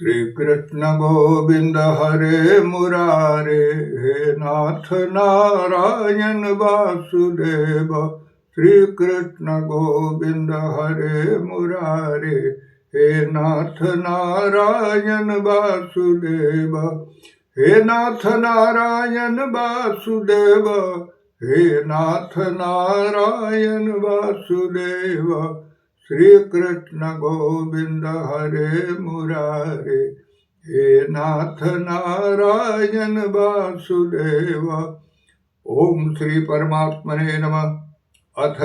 श्री कृष्ण गोविंद हरे मुरारे, हे नाथ नारायण वासुदेव। श्री कृष्ण गोविंद हरे मुरारे, हे नाथ नारायण वासुदेव। हे नाथ नारायण वासुदेव, हे नाथ नारायण वासुदेव। श्री कृष्ण गोविंद हरे मुरारे, हे नाथ नारायण वासुदेव। ओम श्री परमात्मने नमः। अथ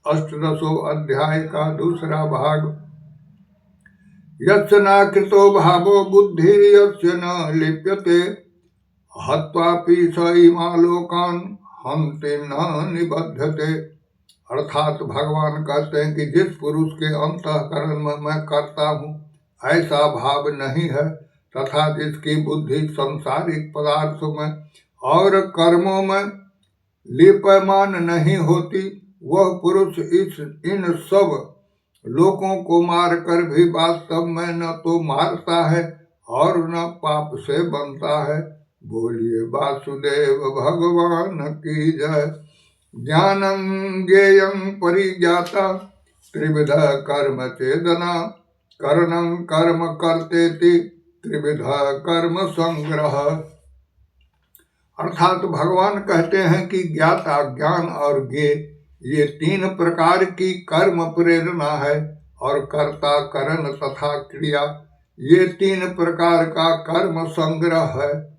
अष्टदशो अध्याय का दूसरा भाग। यस्य नाकृतो भावो बुद्धिर्यस्य न लिप्यते, हत्वापि स इमा लोकान् हन्ति न निबध्यते। अर्थात भगवान कहते हैं कि जिस पुरुष के अंतःकरण में मैं करता हूँ ऐसा भाव नहीं है, तथा जिसकी बुद्धि संसारिक पदार्थों में और कर्मों में लिप्यमान नहीं होती, वह पुरुष इन सब लोगों को मारकर भी वास्तव में न तो मारता है और न पाप से बनता है। बोलिए वासुदेव भगवान की जय। ज्ञानं ज्ञेयं परिज्ञाता, त्रिविध कर्म चेदना, करणं कर्म कर्तेति, त्रिविध कर्म संग्रह। अर्थात भगवान कहते हैं कि ज्ञाता, ज्ञान और ज्ञेय ये तीन प्रकार की कर्म प्रेरणा है, और कर्ता, करण तथा क्रिया ये तीन प्रकार का कर्म संग्रह है।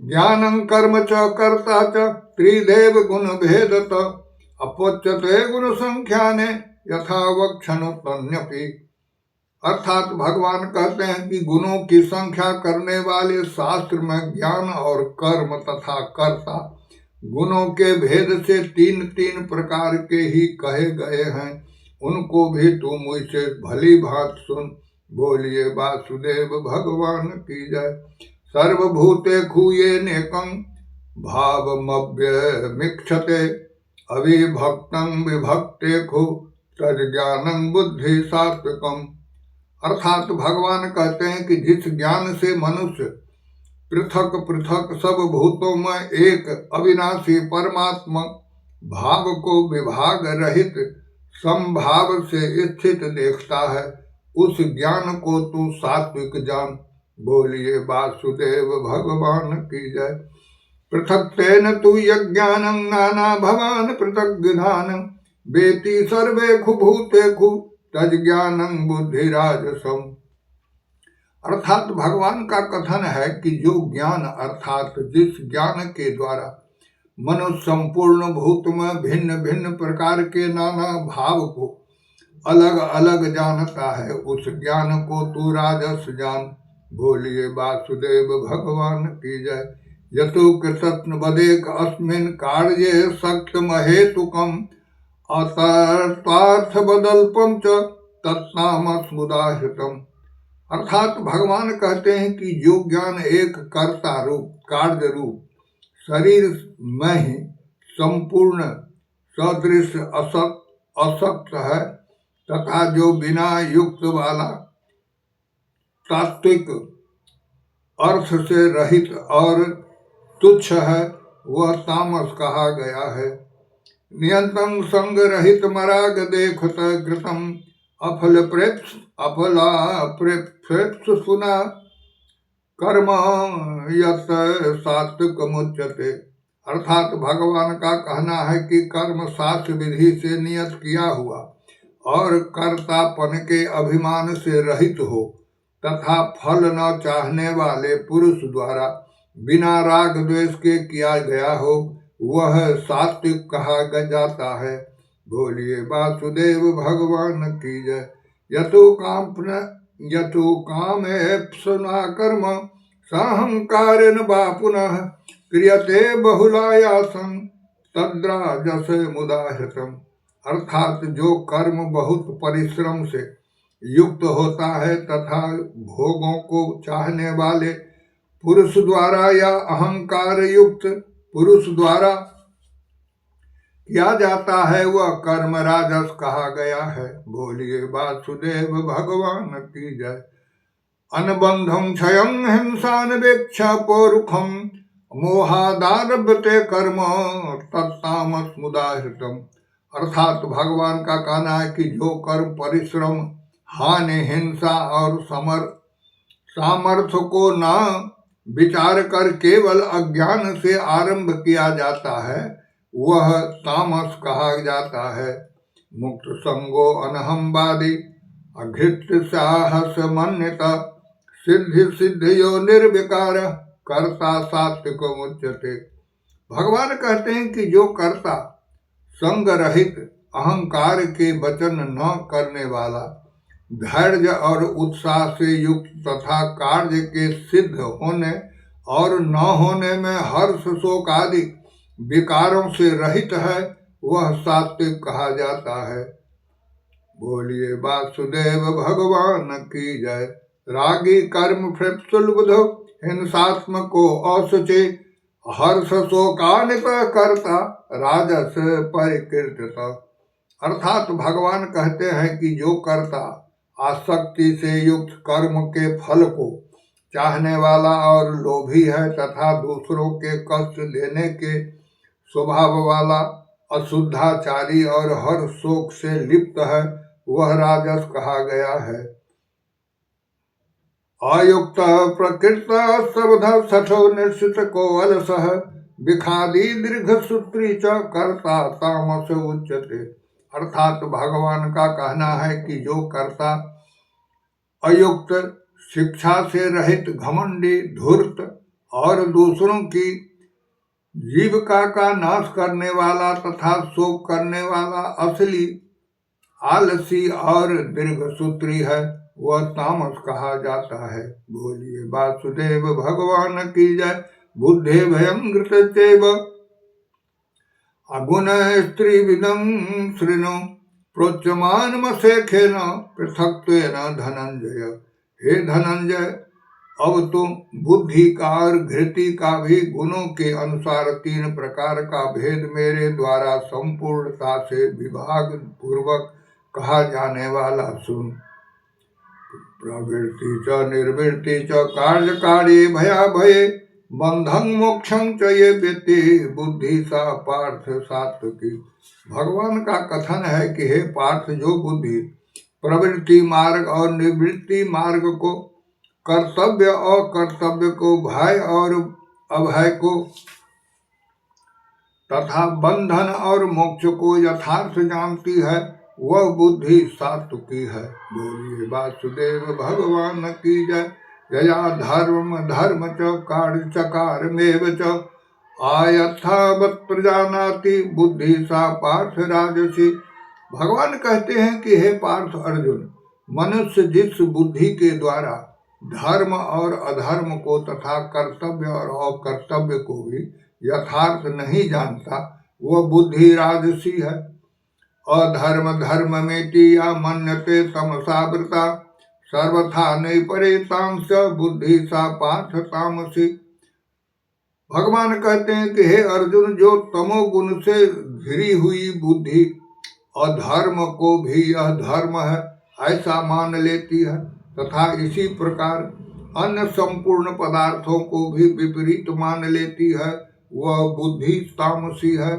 ज्ञानं कर्म च कर्ता च त्रिदेव गुण भेदत, अपोच्यते गुण संख्याने यथा वक्षनुतन्यपि। अर्थात भगवान कहते हैं कि गुणों की संख्या करने वाले शास्त्र में ज्ञान और कर्म तथा कर्ता गुणों के भेद से तीन तीन प्रकार के ही कहे गए हैं, उनको भी तू मुझसे भली भांत सुन। बोलिए वासुदेव भगवान की जय। सर्वभूतेषु येनेकं भावमव्यमिक्षते, अविभक्तं विभक्तेषु तज्ज्ञानं बुद्धि सात्विकम्। अर्थात भगवान कहते हैं कि जिस ज्ञान से मनुष्य पृथक पृथक सब भूतों में एक अविनाशी परमात्मा भाव को विभाग रहित संभाव से स्थित देखता है, उस ज्ञान को तू सात्विक जान। बोलिए वासुदेव भगवान की जय। पृथक्तेन तु यज्ञानं नाना भवान पृथक विधानं, वेति सर्वेषु भूतेषु तज्ज्ञानं बुद्धिराजसम्। अर्थात भगवान का कथन है कि जो ज्ञान अर्थात जिस ज्ञान के द्वारा मनुष्य संपूर्ण भूत में भिन्न भिन्न प्रकार के नाना भाव को अलग अलग जानता है, उस ज्ञान को तू राजस जान। बोलिए वासुदेव भगवान की जय। यतो कृतत्न बदेक अस्मिन् कार्ये सख्यम हेतुकम, अतर्तार्थ बदल्पम च तत्नामस्मुदाहृतम। अर्थात भगवान कहते हैं कि जो ज्ञान एक कर्ता रूप कार्य रूप शरीर में ही संपूर्ण सदृश असक्त है, तथा जो बिना युक्त वाला तात्विक अर्थ से रहित और तुच्छ है, वह तामस कहा गया है। नियंतं संग रहित मराग देखत कृतम, अफल प्रेप्स सुना कर्म यत सात्विक मुच्यते। अर्थात भगवान का कहना है कि कर्म शास्त्र विधि से नियत किया हुआ और कर्तापन के अभिमान से रहित हो, तथा फल न चाहने वाले पुरुष द्वारा बिना राग द्वेष के किया गया हो, वह सात्विक कहा जाता है। बोलिए वासुदेव भगवान की जय। यतो कामेप्सुना कर्म साहंकारेण वा पुनः, क्रियते बहुलायासं तद्राजस मुदाहृतम्। अर्थात जो कर्म बहुत परिश्रम से युक्त होता है तथा भोगों को चाहने वाले पुरुष द्वारा या अहंकार युक्त पुरुष द्वारा किया जाता है, वह कर्म राजस कहा गया है। बोलिए वासुदेव भगवान की जय। अनबंधं क्षयं हिंसानवेक्ष पौरुखम मोहादारभ्यते कर्म तत्तामसमुदाहृतम। अर्थात भगवान का कहना है कि जो कर्म परिश्रम, हानि, हिंसा और सामर्थ्य को न विचार कर केवल अज्ञान से आरंभ किया जाता है, वह तामस कहा जाता है। मुक्त संगो अनहंवादी अघृत साहस मन्यत सिद्धि सिद्धियो निर्विकार कर्ता सात्विक मुच्यते। भगवान कहते हैं कि जो कर्ता, संग रहित, अहंकार के वचन न करने वाला, धैर्य और उत्साह से युक्त तथा कार्य के सिद्ध होने और न होने में हर्ष शोक आदि विकारों से रहित है, वह सात्विक कहा जाता है। बोलिए वासुदेव भगवान की जय। रागी कर्म सुलबुधो हिंसात्मको असुचे हर्ष शोकानित करता राजस परिकीर्तित। अर्थात भगवान कहते हैं कि जो कर्ता आसक्ति से युक्त कर्म के फल को चाहने वाला और लोभी है तथा दूसरों के कष्ट देने के स्वभाव वाला, अशुद्धाचारी और हर शोक से लिप्त है, वह राजस कहा गया है। अयुक्त प्रकृत शब्द सठो निश्चित को अलसः विखादी दीर्घ सूत्री च कर्ता तामस उच्यते। अर्थात भगवान का कहना है कि जो कर्ता अयुक्त, शिक्षा से रहित, घमंडी, धूर्त और दूसरों की जीविका का नाश करने वाला तथा शोक करने वाला, असली आलसी और दीर्घसूत्री है, वह तामस कहा जाता है। बोलिए वासुदेव भगवान की जय। बुद्धे भयं घृतचैव अगुण स्त्री विदं श्रृणु प्रोच्यमान मसेखेन पृथक्त्वेन धनंजय। हे धनंजय, अब तुम बुद्धि का और घृति का भी गुणों के अनुसार 3 प्रकार का भेद मेरे द्वारा संपूर्णता से विभाग पूर्वक कहा जाने वाला सुन। प्रवृत्ति च निर्वृत्ति च कार्यकारी भया भये बंधं मोक्षं च ये व्यक्ति बुद्धि सा पार्थ सात्विकी। भगवान का कथन है कि हे पार्थ, जो बुद्धि प्रवृत्ति मार्ग और निवृत्ति मार्ग को, कर्तव्य और कर्तव्य को, भय और अभय को तथा बंधन और मोक्ष को यथार्थ जानती है, वह बुद्धि सात्विकी है। बोलिए वासुदेव भगवान की जय। यया धर्म धर्म च कार्य चकारमेव च आयथावत् प्रजानाति बुद्धि सा पार्थ राजसी। भगवान कहते हैं कि हे पार्थ अर्जुन, मनुष्य जिस बुद्धि के द्वारा धर्म और अधर्म को तथा कर्तव्य और अकर्तव्य को भी यथार्थ नहीं जानता, वह बुद्धि राजसी है। अधर्म धर्म मेति या मन्यते तमसावृता सर्वथा नैपरेतांश बुद्धि सा पार्थ तामसी। भगवान कहते हैं कि हे अर्जुन, जो तमोगुण से घिरी हुई बुद्धि अधर्म को भी यह धर्म है ऐसा मान लेती है तथा इसी प्रकार अन्य संपूर्ण पदार्थों को भी विपरीत मान लेती है, वह बुद्धि तामसी है।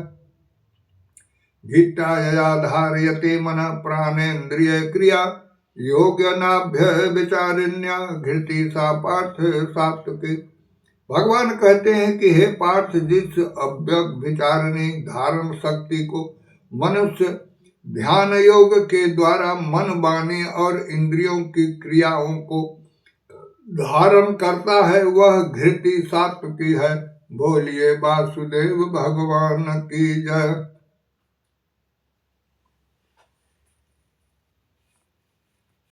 गीता यया धारयते मन प्राणेन्द्रिय क्रिया योग्यनाभ्य विचारिण्या घृति सा पार्थ सात्विकी। भगवान कहते हैं कि हे पार्थ, जिस अव्यक्त विचारणी धारण शक्ति को मनुष्य ध्यान योग के द्वारा मन, वाणी और इंद्रियों की क्रियाओं को धारण करता है, वह घृति सात्विकी है। बोलिए वासुदेव भगवान की जय।